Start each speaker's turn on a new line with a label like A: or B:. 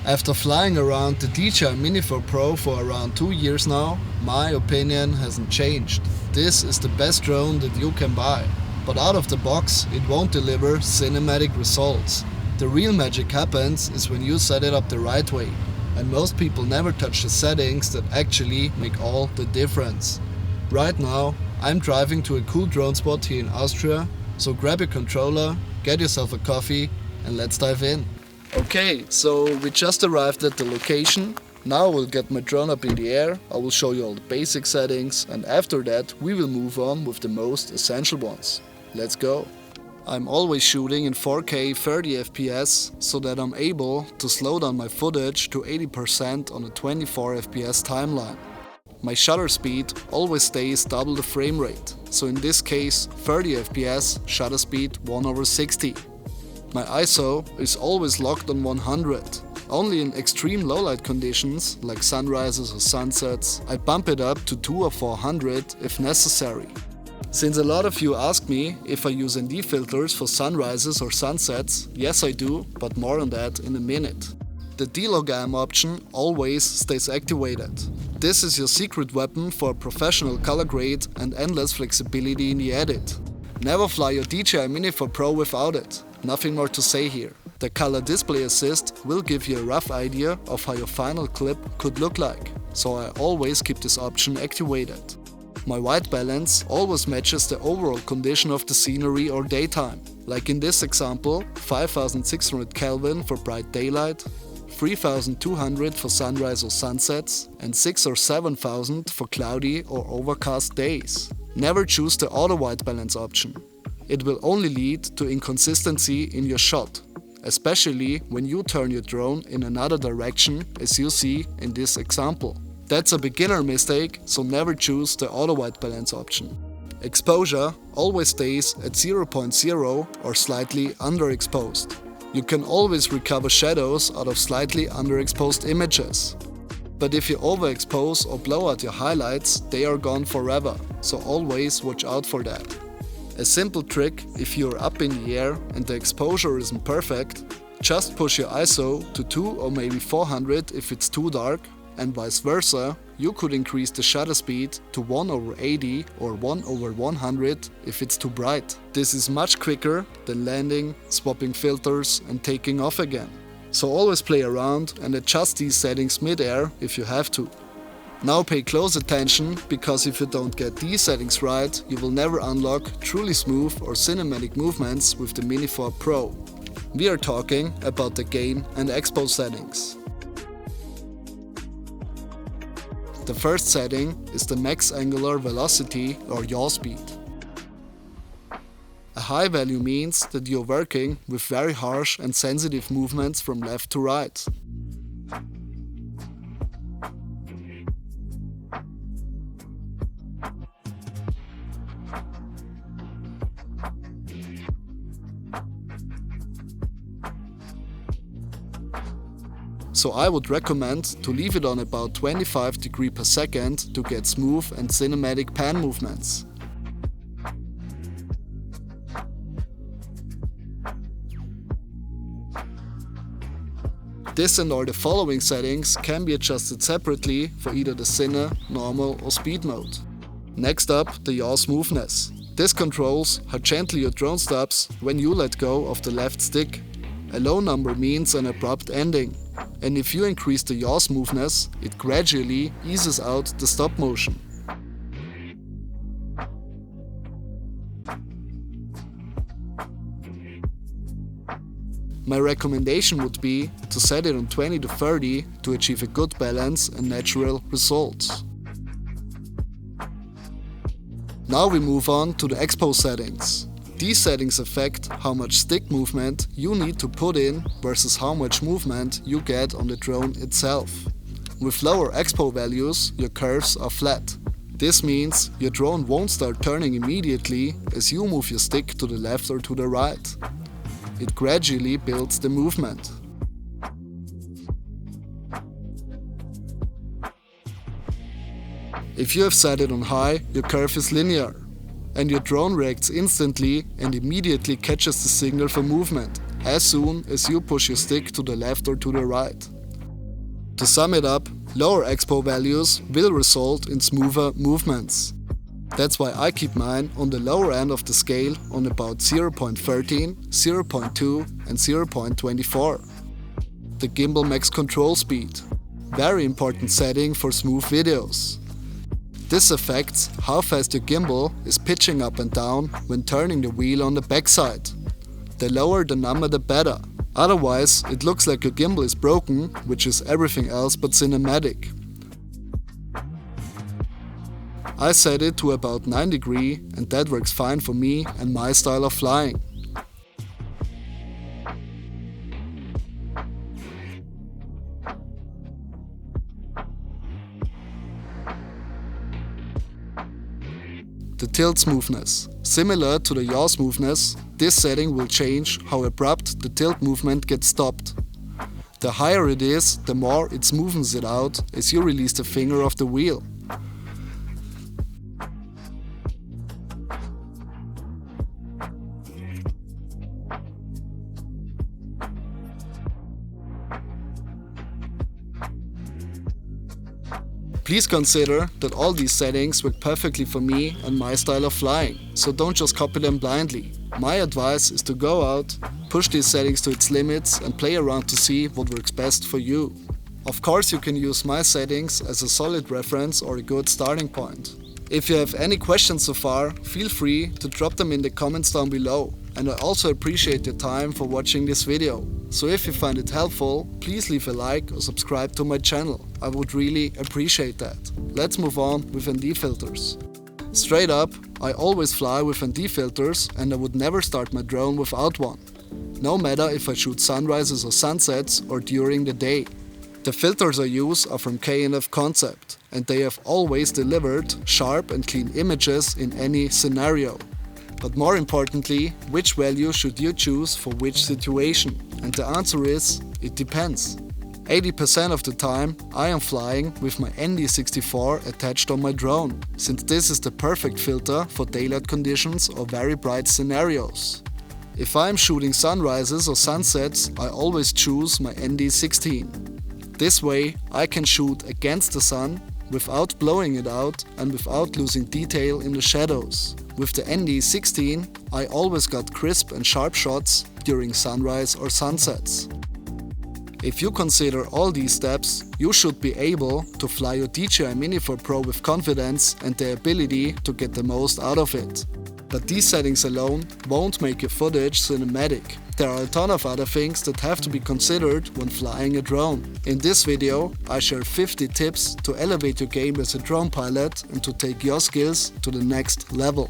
A: After flying around the DJI Mini 4 Pro for around 2 years now, my opinion hasn't changed. This is the best drone that you can buy. But out of the box, it won't deliver cinematic results. The real magic happens is when you set it up the right way. And most people never touch the settings that actually make all the difference. Right now, I'm driving to a cool drone spot here in Austria, so grab your controller, get yourself a coffee, and let's dive in. Okay, so we just arrived at the location. Now I will get my drone up in the air, I will show you all the basic settings, and after that we will move on with the most essential ones. Let's go! I'm always shooting in 4K 30 FPS so that I'm able to slow down my footage to 80% on a 24 FPS timeline. My shutter speed always stays double the frame rate, so in this case 30 FPS, shutter speed 1/60. My ISO is always locked on 100. Only in extreme low-light conditions, like sunrises or sunsets, I bump it up to 200 or 400 if necessary. Since a lot of you ask me if I use ND filters for sunrises or sunsets, yes I do, but more on that in a minute. The D-Log-AM option always stays activated. This is your secret weapon for professional color grade and endless flexibility in the edit. Never fly your DJI Mini 4 Pro without it. Nothing more to say here. The color display assist will give you a rough idea of how your final clip could look like, so I always keep this option activated. My white balance always matches the overall condition of the scenery or daytime, like in this example 5600 Kelvin for bright daylight, 3200 for sunrise or sunsets, and 6,000 or 7,000 for cloudy or overcast days. Never choose the auto white balance option. It will only lead to inconsistency in your shot, especially when you turn your drone in another direction as you see in this example. That's a beginner mistake, so never choose the auto white balance option. Exposure always stays at 0.0 or slightly underexposed. You can always recover shadows out of slightly underexposed images. But if you overexpose or blow out your highlights, they are gone forever, so always watch out for that. A simple trick, if you're up in the air and the exposure isn't perfect, just push your ISO to 200 or maybe 400 if it's too dark, and vice versa, you could increase the shutter speed to 1/80 or 1/100 if it's too bright. This is much quicker than landing, swapping filters and taking off again. So always play around and adjust these settings mid-air if you have to. Now pay close attention, because if you don't get these settings right, you will never unlock truly smooth or cinematic movements with the Mini 4 Pro. We are talking about the Gain and Expo settings. The first setting is the max angular velocity or yaw speed. A high value means that you're working with very harsh and sensitive movements from left to right. So I would recommend to leave it on about 25 degrees per second to get smooth and cinematic pan movements. This and all the following settings can be adjusted separately for either the cine, normal or speed mode. Next up, the yaw smoothness. This controls how gently your drone stops when you let go of the left stick. A low number means an abrupt ending. And if you increase the yaw smoothness, it gradually eases out the stop motion. My recommendation would be to set it on 20 to 30 to achieve a good balance and natural results. Now we move on to the Expo settings. These settings affect how much stick movement you need to put in versus how much movement you get on the drone itself. With lower Expo values, your curves are flat. This means your drone won't start turning immediately as you move your stick to the left or to the right. It gradually builds the movement. If you have set it on high, your curve is linear, and your drone reacts instantly and immediately catches the signal for movement, as soon as you push your stick to the left or to the right. To sum it up, lower expo values will result in smoother movements. That's why I keep mine on the lower end of the scale on about 0.13, 0.2 and 0.24. The gimbal max control speed. Very important setting for smooth videos. This affects how fast your gimbal is pitching up and down when turning the wheel on the backside. The lower the number, the better. Otherwise, it looks like your gimbal is broken, which is everything else but cinematic. I set it to about 9 degrees and that works fine for me and my style of flying. The tilt smoothness. Similar to the yaw smoothness, this setting will change how abrupt the tilt movement gets stopped. The higher it is, the more it smoothens it out as you release the finger off the wheel. Please consider that all these settings work perfectly for me and my style of flying, so don't just copy them blindly. My advice is to go out, push these settings to its limits and play around to see what works best for you. Of course, you can use my settings as a solid reference or a good starting point. If you have any questions so far, feel free to drop them in the comments down below. And I also appreciate your time for watching this video. So if you find it helpful, please leave a like or subscribe to my channel. I would really appreciate that. Let's move on with ND filters. Straight up, I always fly with ND filters and I would never start my drone without one. No matter if I shoot sunrises or sunsets or during the day. The filters I use are from K&F Concept and they have always delivered sharp and clean images in any scenario. But more importantly, which value should you choose for which situation? And the answer is, it depends. 80% of the time I am flying with my ND64 attached on my drone, since this is the perfect filter for daylight conditions or very bright scenarios. If I am shooting sunrises or sunsets, I always choose my ND16. This way I can shoot against the sun without blowing it out and without losing detail in the shadows. With the ND16, I always got crisp and sharp shots during sunrise or sunsets. If you consider all these steps, you should be able to fly your DJI Mini 4 Pro with confidence and the ability to get the most out of it. But these settings alone won't make your footage cinematic. There are a ton of other things that have to be considered when flying a drone. In this video, I share 50 tips to elevate your game as a drone pilot and to take your skills to the next level.